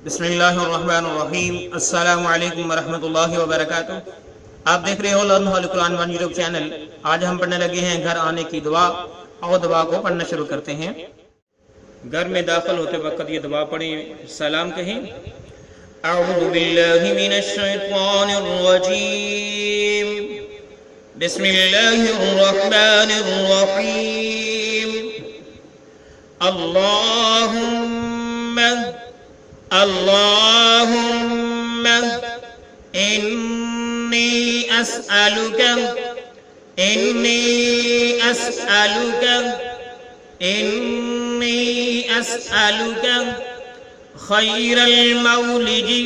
बिस्मिल्लाहिर्रहमानिर्रहीम। अस्सलामु अलैकुम वरहमतुल्लाहि वबरकातुह। आप देख रहे हो learn Holi Quran one YouTube channel. आज हम पढ़ने लगे हैं घर आने की दुआ और दुआ को पढ़ना शुरू करते हैं। घर में दाखिल होते वक्त ये दुआ पढ़ें, सलाम कहें। अऊज़ु बिल्लाहि मिनश शैतानिर रजीम। बिस्मिल्लाहिर रहमानिर रहीम। अल्लाहुम्मा अल्लाहुम्मा इन्नी अस्अलुका खैरल मौलिजी।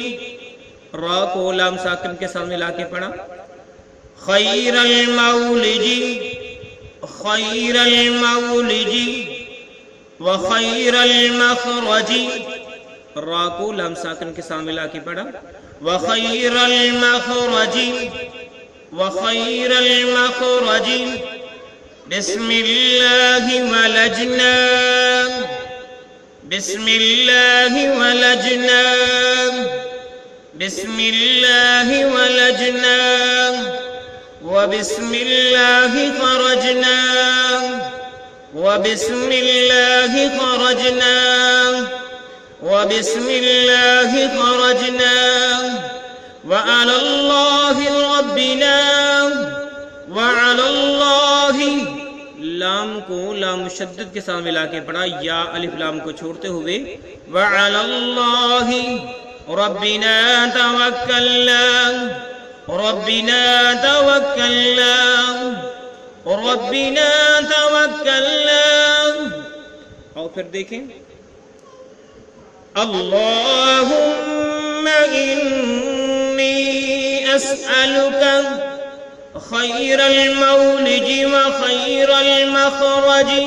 रा को लाम साकिन के साथ मिला के पढ़ा। खैरल मौलिजी व खैरल मखरजी। रा को लाम साकिन के साथ मिला के पढ़ा। व खैरल मखरजी बिस्मिल्लाहि वलजना व बिस्मिल्लाहि खरजना व बिस्मिल्लाहि व अलल्लाहि रब्बिना व अलल्लाहि। लाम को लाम मुशद्दद के साथ मिला के पढ़ा, या अलिफ लाम को छोड़ते हुए। व अलल्लाहि रब्बिना तवक्कलना। और फिर देखें, अल्लाहुम्मा इन्नी अस्अलुका खैरल मौलिजी व खैरल मखरजी।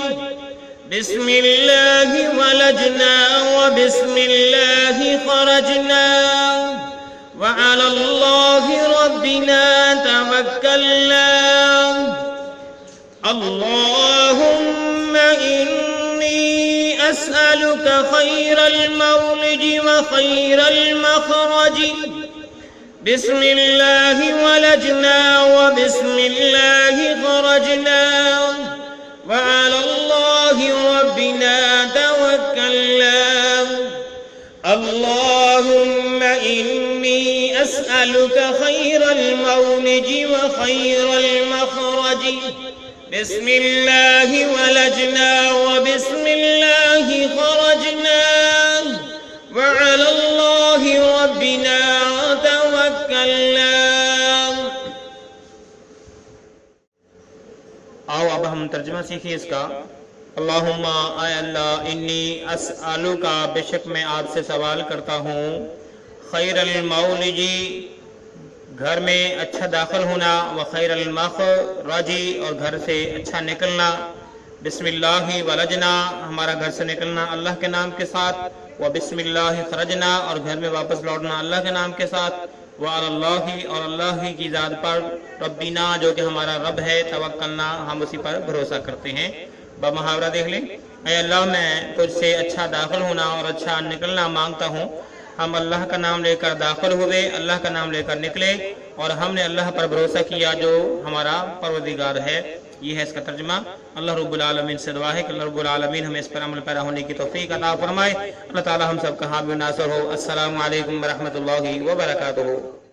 बिस्मिल्लाहि वलजना व बिस्मिल्लाहि खरजना व अलल्लाहि रब्बिना तवक्कलना। अल्लाहुम्मा इन्नी अस्अलुका खैरल मौलिजी व खैरल मखरजी। बिस्मिल्लाहि वलजना व बिस्मिल्लाहि खरजना व अलल्लाहि रब्बिना तवक्कलना। अल्लाहुम्मा इन्नी अस्अलुका खैरल मौलिजी व खैरल मखरजी। बिस्मिल्लाहि वलजना व बिस्मिल्लाहि खरजना व अलल्लाहि रब्बिना तवक्कलना। आओ अब हम तर्जुमा सीखें इसका। अल्लाहुम्मा आय अल्लाह, इन्नी अस्अलुका बेशक मैं आपसे सवाल करता हूँ, खैरल मौलिजी घर में अच्छा दाखिल होना, व खैरल मखरजी और घर से अच्छा निकलना। बिस्मिल्लाहि वलजना हमारा घर से निकलना अल्लाह के नाम के साथ। व बिस्मिल्लाहि खरजना और घर में वापस लौटना अल्लाह के नाम के साथ। व अलल्लाहि और अल्लाह की ज़ात पर, रब्बिना जो कि हमारा रब है, तवक्कलना हम उसी पर भरोसा करते हैं। बमुहावरा देख लें, ऐ अल्लाह मैं तुझसे अच्छा दाखिल होना और अच्छा निकलना मांगता हूँ। हम अल्लाह का नाम लेकर दाखिल हुए, अल्लाह का नाम लेकर निकले और हमने अल्लाह पर भरोसा किया जो हमारा परवरदिगार है। ये है इसका तर्जुमा। अल्लाह रब्बुल आलमीन से दुआ है कि अल्लाह रब्बुल आलमीन हमें इस पर अमल पैरा होने की तौफीक अता फरमाए। अल्लाह ताला हम सब का हामी नासर हो। अस्सलामु अलैकुम व रहमतुल्लाहि व बरकातुहू।